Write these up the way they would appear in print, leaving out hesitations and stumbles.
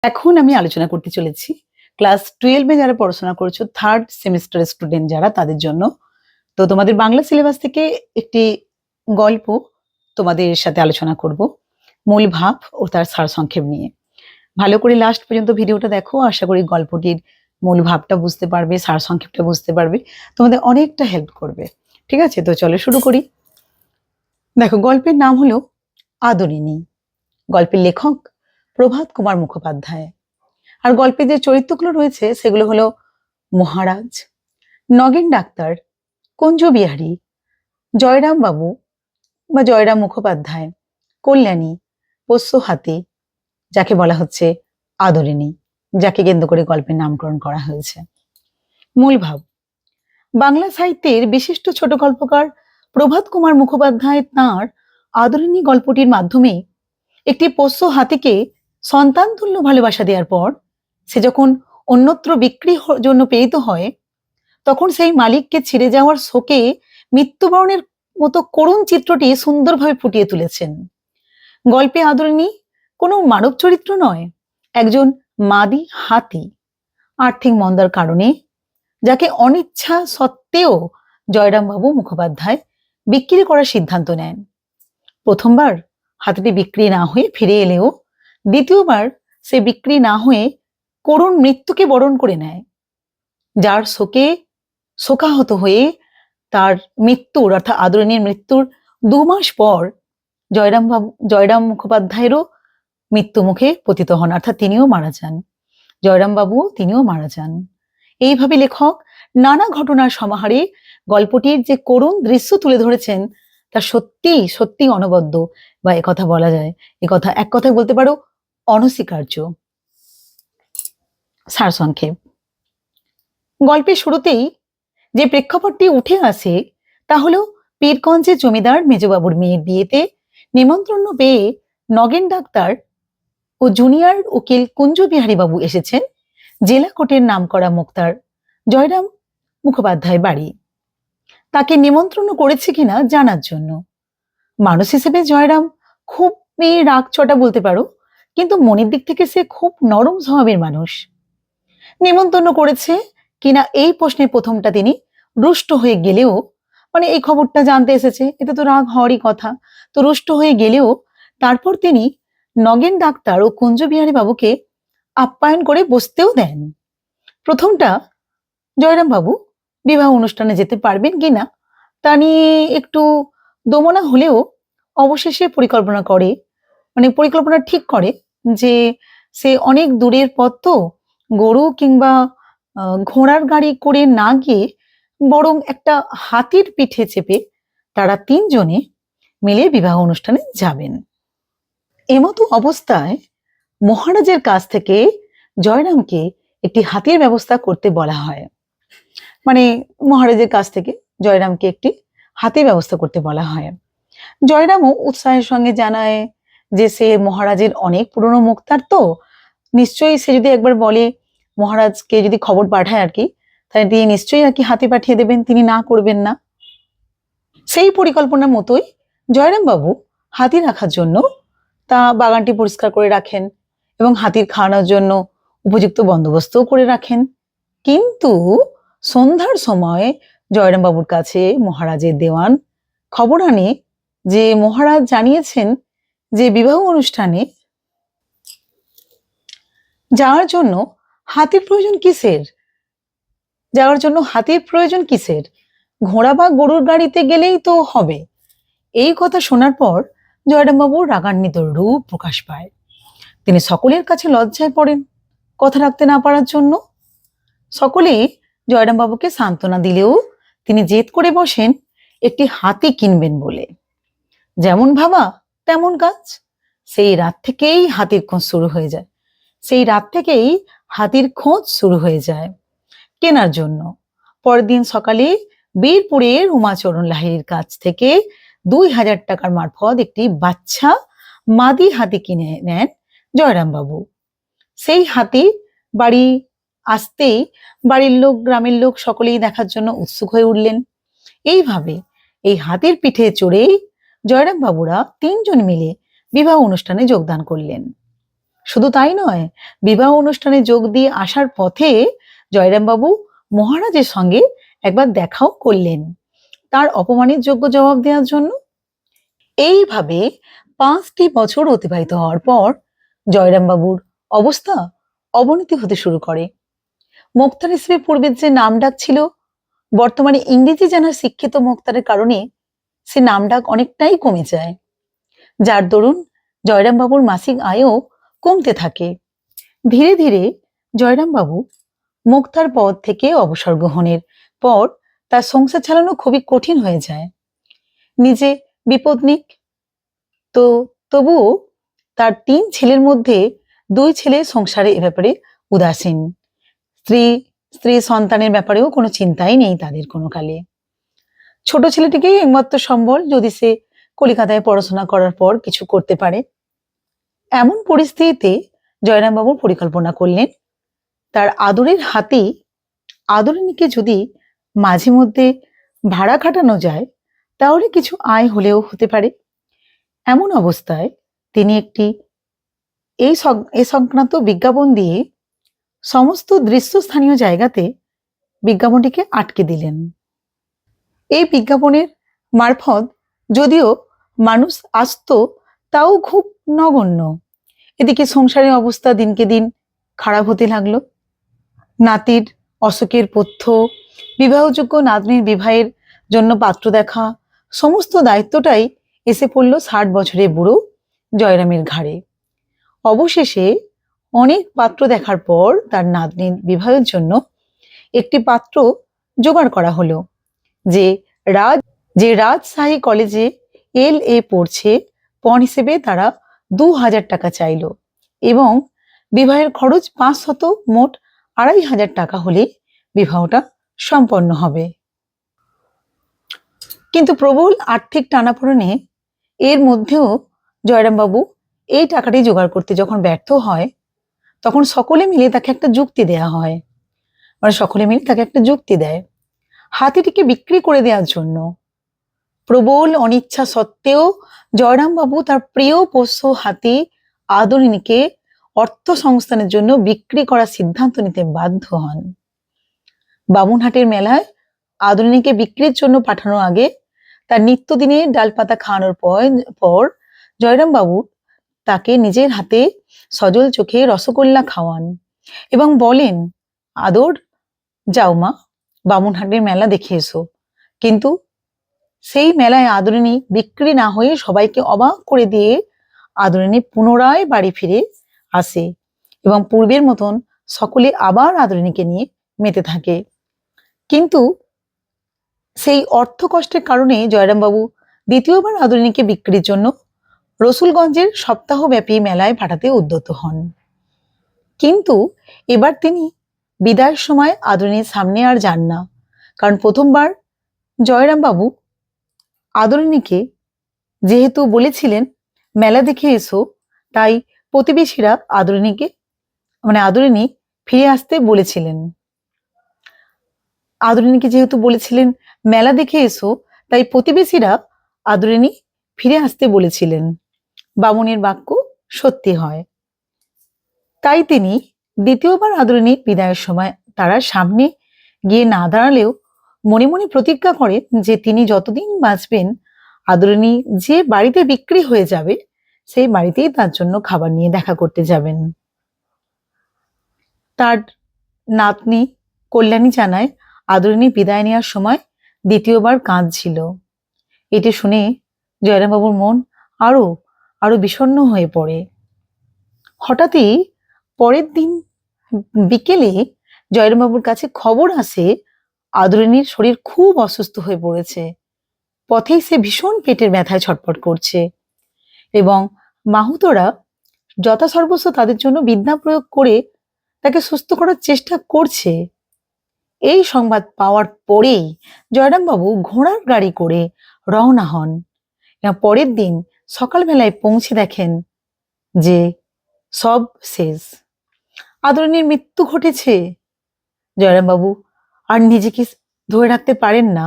এখন আমি আলোচনা করতে চলেছি ক্লাস 12 যারা পড়াশোনা করছো, থার্ড সেমিস্টার স্টুডেন্ট যারা, তাদের জন্য। তো তোমাদের বাংলা সিলেবাস থেকে একটি গল্প তোমাদের সাথে আলোচনা করব, মূল ভাব ও তার সারসংক্ষেপ নিয়ে। ভালো করে লাস্ট পর্যন্ত ভিডিওটা দেখো, আশা করি গল্পটির মূল ভাবটা বুঝতে পারবে, সারসংক্ষেপটা বুঝতে পারবে, তোমাদের অনেকটা হেল্প করবে। ঠিক আছে, তো চলো শুরু করি। দেখো, গল্পের নাম হলো আদরিণী। গল্পের লেখক প্রভাত কুমার মুখোপাধ্যায়। আর গল্পে যে চরিত্রগুলো রয়েছে সেগুলো হলো মহারাজ, নগেন ডাক্তার, কুঞ্জ বিহারী, জয়রাম বাবু বা জয়রাম মুখোপাধ্যায়, কল্যাণী, পোষ্য হাতি, যাকে বলা হচ্ছে আদরিণী, যাকে কেন্দ্র করে গল্পের নামকরণ করা হয়েছে। মূল ভাব: বাংলা সাহিত্যের বিশিষ্ট ছোট গল্পকার প্রভাত কুমার মুখোপাধ্যায় তাঁর আদরিণী গল্পটির মাধ্যমে একটি পোষ্য হাতিকে সন্তান তুল্য ভালোবাসা দেওয়ার পর সে যখন অন্যত্র বিক্রির জন্য প্রেরিত হয়, তখন সেই মালিককে ছেড়ে যাওয়ার শোকে মৃত্যুবরণের মতো করুণ চিত্রটি সুন্দরভাবে ফুটিয়ে তুলেছেন। গল্পে আদরিণী কোনো মানব চরিত্র নয়, একজন মাদি হাতি, আর্থিক মন্দার কারণে যাকে অনিচ্ছা সত্ত্বেও জয়রামবাবু মুখোপাধ্যায় বিক্রি করার সিদ্ধান্ত নেন। প্রথমবার হাতিটি বিক্রি না হয়ে ফিরে এলেও দ্বিতীয়বার সে বিক্রি না হয়ে করুণ মৃত্যুকে বরণ করে নেয়, যার শোকে শোকাহত হয়ে তার মৃত্যুর অর্থাৎ আদরিণীর মৃত্যুর 2 মাস পর জয়রাম মুখোপাধ্যায়েরও মৃত্যু মুখে পতিত হন, অর্থাৎ তিনিও মারা যান। জয়রাম বাবু তিনিও মারা যান। এইভাবে লেখক নানা ঘটনার সমাহারে গল্পটির যে করুণ দৃশ্য তুলে ধরেছেন তা সত্যি সত্যি অনবদ্য, বা একথা বলা যায়, এক কথায় বলতে পারো অনস্বীকার্য। সারসংক্ষেপ: গল্পের শুরুতেই যে প্রেক্ষাপটটি উঠে আসে তা হলো পীরগঞ্জের জমিদার মেজবাবুর মেয়ের বিয়েতে নিমন্ত্রণ পেয়ে নগেন ডাক্তার ও জুনিয়র উকিল কুঞ্জ বিহারী বাবু এসেছেন জেলা কোর্টের নামকরা মুক্তার জয়রাম মুখোপাধ্যায় বাড়ি, তাকে নিমন্ত্রণ করেছে কিনা জানার জন্য। মানুষ হিসেবে জয়রাম খুব রাগ চটা বলতে পারো, কিন্তু মনের দিক থেকে সে খুব নরম স্বভাবের মানুষ। নিমন্ত্রণ করেছে কিনা এই প্রশ্নের প্রথমটা তিনি রুষ্ট হয়ে গেলেও, মানে এই খবরটা জানতে এসেছে, এটা তো রাগ হওয়ারই কথা, তো রুষ্ট হয়ে গেলেও তারপর তিনি নগেন ডাক্তার ও কুঞ্জ বিহারী বাবুকে আপ্যায়ন করে বসতেও দেন। প্রথমটা জয়রাম বাবু বিবাহ অনুষ্ঠানে যেতে পারবেন কিনা তা নিয়ে একটু দোমনা হলেও অবশেষে পরিকল্পনা ঠিক করে যে সে অনেক দূরের পথ, তো গরু কিংবা ঘোড়ার গাড়ি করে না গিয়ে বরং একটা হাতির পিঠে চেপে তারা 3 জনে মিলে বিবাহ অনুষ্ঠানে যাবেন। এমতো অবস্থায় মহারাজের কাছ থেকে জয়রামকে একটি হাতির ব্যবস্থা করতে বলা হয়, মানে মহারাজের কাছ থেকে জয়রামকে একটি হাতির ব্যবস্থা করতে বলা হয়। জয়রামও উৎসাহের সঙ্গে জানায় যে সে মহারাজের অনেক পুরনো মুক্তার, তো নিশ্চয়ই সে যদি একবার বলে, মহারাজকে যদি খবর পাঠায় আর কি, তাহলে তিনি নিশ্চয়ই আর কি হাতি পাঠিয়ে দেবেন, তিনি না করবেন না। সেই পরিকল্পনার মতোই জয়রাম বাবু হাতি রাখার জন্য তা বাগানটি পরিষ্কার করে রাখেন এবং হাতির খাওয়ানোর জন্য উপযুক্ত বন্দোবস্তও করে রাখেন। কিন্তু সন্ধ্যার সময় জয়রাম বাবুর কাছে মহারাজের দেওয়ান খবর আনে যে মহারাজ জানিয়েছেন যে বিবাহ অনুষ্ঠানে যাওয়ার জন্য হাতির প্রয়োজন কিসের? ঘোড়া বা গরুর গাড়িতে গেলেই তো হবে। এই কথা শোনার পর জয়রামবাবুর রাগান্বিত রূপ প্রকাশ পায়। তিনি সকলের কাছে লজ্জায় পড়েন কথা রাখতে না পারার জন্য। সকলেই জয়রামবাবুকে সান্ত্বনা দিলেও তিনি জেদ করে বসেন একটি হাতি কিনবেন বলে। যেমন ভাবা তেমন কাজ। সেই রাত থেকেই হাতির খোঁজ শুরু হয়ে যায় কেনার জন্য। পরের দিন সকালে বীরপুরের উমাচরণ লাহিড়ীর কাছ থেকে 2000 টাকার মারফত একটি বাচ্চা মাদি হাতি কিনে নেন জয়রামবাবু। সেই হাতি বাড়ি আসতেই বাড়ির লোক, গ্রামের লোক সকলেই দেখার জন্য উৎসুক হয়ে উঠলেন। এইভাবে এই হাতির পিঠে চড়েই জয়রাম বাবুরা 3 জন মিলে বিবাহ অনুষ্ঠানে যোগদান করলেন। শুধু তাই নয়, বিবাহ অনুষ্ঠানে যোগ দিয়ে আসার পথে জয়রামবাবু মহারাজের সঙ্গে একবার দেখাও করলেন তার অপমানের যোগ্য জবাব দেওয়ার জন্য। এইভাবে 5টি বছর অতিবাহিত হওয়ার পর জয়রামবাবুর অবস্থা অবনতি হতে শুরু করে। মোক্তার হিসেবে পূর্বের যে নাম ডাক ছিল, বর্তমানে ইংরেজি জানা শিক্ষিত মোক্তারের কারণে সে নাম ডাক অনেকটাই কমে যায়, যার দরুন জয়রামবাবুর মাসিক আয়ও কমতে থাকে। ধীরে ধীরে জয়রামবাবু মোক্তার পদ থেকে অবসর গ্রহণের পর তার সংসার চালানো খুবই কঠিন হয়ে যায়। নিজে বিপত্নিক, তো তবুও তার 3 ছেলের মধ্যে 2 ছেলে সংসারে এ ব্যাপারে উদাসীন। স্ত্রী সন্তানের ব্যাপারেও কোনো চিন্তাই নেই তাদের কোনো কালে। ছোট ছেলেটিকেই একমাত্র সম্বল, যদি সে কলিকাতায় পড়াশোনা করার পর কিছু করতে পারে। এমন পরিস্থিতিতে জয়রামবাবু পরিকল্পনা করলেন তার আদরের হাতি আদরিণীকে যদি মাঝে মধ্যে ভাড়া খাটানো যায় তাহলে কিছু আয় হলেও হতে পারে। এমন অবস্থায় তিনি একটি এ সংক্রান্ত বিজ্ঞাপন দিয়ে সমস্ত দৃশ্যস্থানীয় জায়গাতে বিজ্ঞাপনটিকে আটকে দিলেন। এই বিজ্ঞাপনের মারফত যদিও মানুষ আসতো, তাও খুব নগণ্য। এদিকে সংসারের অবস্থা দিনকে দিন খারাপ হতে লাগলো। নাতির অশোকের পথ্য, বিবাহযোগ্য নাতনির বিবাহের জন্য পাত্র দেখা, সমস্ত দায়িত্বটাই এসে পড়ল 60 বছরের বুড়ো জয়রামের ঘাড়ে। অবশেষে অনেক পাত্র দেখার পর তার নাতনির বিবাহের জন্য একটি পাত্র জোগাড় করা হলো, যে রাজশাহী কলেজে LA পড়ছে। পণ হিসেবে তারা 2000 টাকা চাইল এবং বিবাহের খরচ 500, মোট 2500 টাকা হলে বিবাহটা সম্পন্ন হবে। কিন্তু প্রবল আর্থিক টানাপোড়েনে এর মধ্যেও জয়রামবাবু এই টাকাটি জোগাড় করতে যখন ব্যর্থ হয়, তখন সকলে মিলে তাকে একটা যুক্তি দেয় হাতিটিকে বিক্রি করে দেওয়ার জন্য। প্রবল অনিচ্ছা সত্ত্বেও জয়রামবাবু তার প্রিয় পোষ্য হাতি আদরিণীকে অর্থ সংস্থানের জন্য বিক্রি করার সিদ্ধান্ত নিতে বাধ্য হন। বামুনহাটের মেলায় আদরিণীকে বিক্রির জন্য পাঠানোর আগে তার নিত্যদিনের ডালপাতা খাওয়ানোর পর জয়রামবাবু তাকে নিজের হাতে সজল চোখে রসগোল্লা খাওয়ান এবং বলেন, আদর, যাও মা, বামুনহাটের মেলা দেখে এসো। কিন্তু সেই মেলায় আদরিণী বিক্রি না হয়ে সবাইকে অবাক করে দিয়ে আদরিণী পুনরায় বাড়ি ফিরে আসে এবং পূর্বের মতন সকলে আবার আদরিণীকে নিয়ে মেতে থাকে। কিন্তু সেই অর্থ কষ্টের কারণে জয়রামবাবু দ্বিতীয়বার আদরিণীকে বিক্রির জন্য রসুলগঞ্জের সপ্তাহব্যাপী মেলায় পাঠাতে উদ্যত হন। কিন্তু এবার তিনি বিদায়ের সময় আদরিণীর সামনে আর যান না, কারণ প্রথমবার জয়রামবাবু আদরিণীকে যেহেতু বলেছিলেন মেলা দেখে এসো, তাই প্রতিবেশীরা আদরিণী ফিরে আসতে বলেছিলেন। আদরিণীকে যেহেতু বলেছিলেন মেলা দেখে এসো, তাই প্রতিবেশীরা আদরিণী ফিরে আসতে বলেছিলেন। বামুনের বাক্য সত্যি হয়। তাই তিনি দ্বিতীয়বার আদরিণীর বিদায়ের সময় তারা সামনে গিয়ে না দাঁড়ালেও মনে মনে প্রতিজ্ঞা করেন যে তিনি যতদিন বাঁচবেন আদরিণী যে বাড়িতে বিক্রি হয়ে যাবে সেই বাড়িতেই তার জন্য খাবার নিয়ে দেখা করতে যাবেন। তার নাতনি কল্যাণী জানায় আদরিণী বিদায় নেওয়ার সময় দ্বিতীয়বার কাঁদছিল। এটি শুনে জয়রামবাবুর মন আরো আরো বিষণ্ণ হয়ে পড়ে। হঠাৎই পরের দিন বিকেলে জয়রামবাবুর কাছে খবর আসে আদরিণীর শরীর খুব অসুস্থ হয়ে পড়েছে। পথেই সে ভীষণ পেটের ব্যথায় ছটফট করছে এবং মাহুতরা যথাসর্বস্ব তাদের জন্য বিদ্যা প্রয়োগ করে তাকে সুস্থ করার চেষ্টা করছে। এই সংবাদ পাওয়ার পরেই জয়রামবাবু ঘোড়ার গাড়ি করে রওনা হন। পরের দিন সকালবেলায় পৌঁছে দেখেন যে সব শেষ, আদরিণীর মৃত্যু ঘটেছে। জয়রামবাবু আর নিজেকে ধরে রাখতে পারেন না।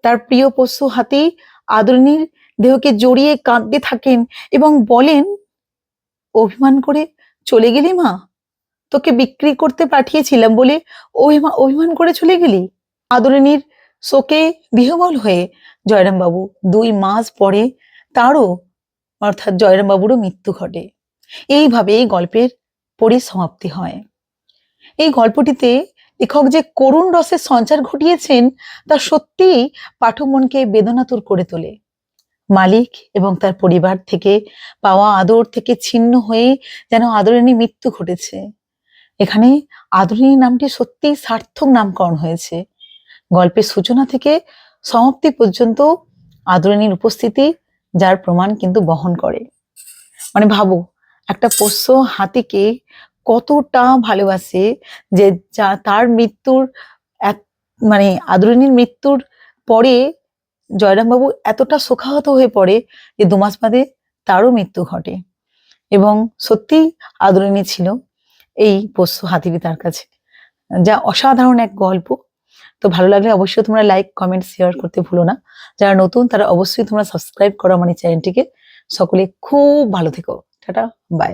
তার প্রিয় পোষ্য হাতি আদরিণীর দেহকে জড়িয়ে কাঁদতে থাকেন এবং বলেন, অভিমান করে চলে গেলি মা? তোকে বিক্রি করতে পাঠিয়েছিলাম বলে অভিমান করে চলে গেলি? আদরিনীর শোকে বিহ্বল হয়ে জয়রামবাবু 2 মাস পরে তারও অর্থাৎ জয়রামবাবুরও মৃত্যু ঘটে। এইভাবে এই গল্পের পরিসমাপ্তি হয়। এই গল্পটিতে লেখক যে করুণ রসের সঞ্চার ঘটিয়েছেন তা সত্যিই পাঠক মনকে বেদনাতুর করে তোলে। মালিক এবং তার পরিবার থেকে পাওয়া আদর থেকে ছিন্ন হয়ে যেন আদরিনীর মৃত্যু ঘটেছে। এখানে আদরিনী নামটি সত্যিই সার্থক নামকরণ হয়েছে। গল্পের সূচনা থেকে সমাপ্তি পর্যন্ত আদরিনীর উপস্থিতি যার প্রমাণ কিন্তু বহন করে। মানে ভাবো, একটা পোষ্য হাতিকে কতটা ভালোবাসে যে তার মৃত্যুর মানে আদরিনীর মৃত্যুর পরে জয়রামবাবু এতটা শোকাহত হয়ে পড়ে যে 2 মাস বাদে তারও মৃত্যু ঘটে। এবং সত্যিই আদরিনী ছিল এই পোষ্য হাতিটি তার কাছে, যা অসাধারণ এক গল্প। তো ভালো লাগলে অবশ্যই তোমরা লাইক, কমেন্ট, শেয়ার করতে ভুলো না। যারা নতুন তারা অবশ্যই তোমরা সাবস্ক্রাইব করো আমার এই চ্যানেলটিকে। সকলে খুব ভালো থেকো। Tata, by.